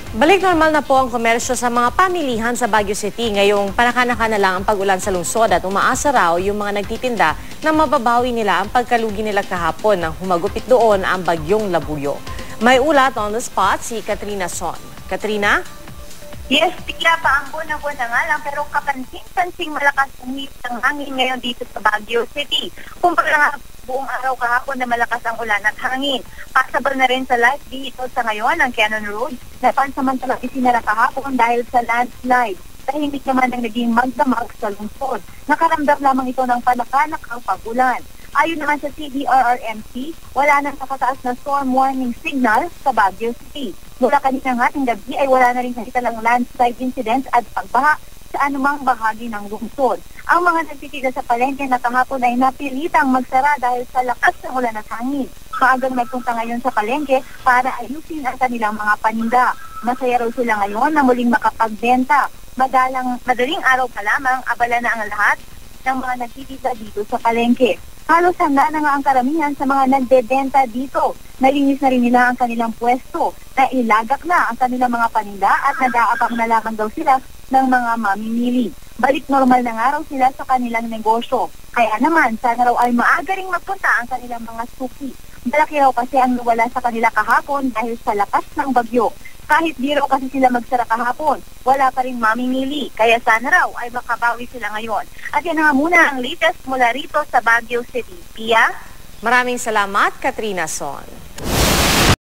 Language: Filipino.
Balik normal na po ang komersyo sa mga pamilihan sa Baguio City. Ngayong panakanaka na lang ang pag-ulan sa lungsod at umaasa raw yung mga nagtitinda na mababawi nila ang pagkalugi nila kahapon nang humagupit doon ang bagyong Labuyo. May ulat on the spot si Katrina Son. Katrina? Yes, bigla pa ang buwan na nga lang pero kapansin-pansing malakas ang hit ng hangin ngayon dito sa Baguio City. Kumpara nga buong araw kahapon na malakas ang ulan at hangin. Passable na rin sa live dito sa ngayon ang Cannon Road na pansamantalang isinara kahapon dahil sa landslide. Tahimik naman ang naging magdamag sa lungsod. Nakaramdam lamang ito ng panakanak ang pag-ulan. Ayon naman sa CDRRMC, wala nang nakataas na storm warning signal sa Baguio City. Mula kaninang ating gabi ay wala na rin nakita ng landslide incidents at pagbaha sa anumang bahagi ng lungsod. Ang mga nagtitinda sa palengke na kahapon ay napilitang magsara dahil sa lakas ng ulan at hangin. Maagang nagpunta ngayon sa palengke para ayusin ang kanilang mga paninda. Masaya raw sila ngayon na muling makapagbenta. Madaling araw pa lamang, abala na ang lahat ng mga nagtitinda dito sa palengke. Halos handa na nga ang karamihan sa mga nagbebenta dito. Nalinis na rin nila ang kanilang pwesto, nailagak na ang kanilang mga paninda at nag-aabang na lamang daw sila ng mga mamimili. Balik normal na nga raw sila sa kanilang negosyo. Kaya naman, sana raw ay maaga ring magpunta ang kanilang mga suki. Malaki raw kasi ang nawala sa kanila kahapon dahil sa lakas ng bagyo. Kahit di raw kasi sila magsara kahapon, wala pa rin mamimili. Kaya sana raw ay makabawi sila ngayon. At yan nga muna ang latest mula rito sa Baguio City. Pia? Maraming salamat, Katrina Son.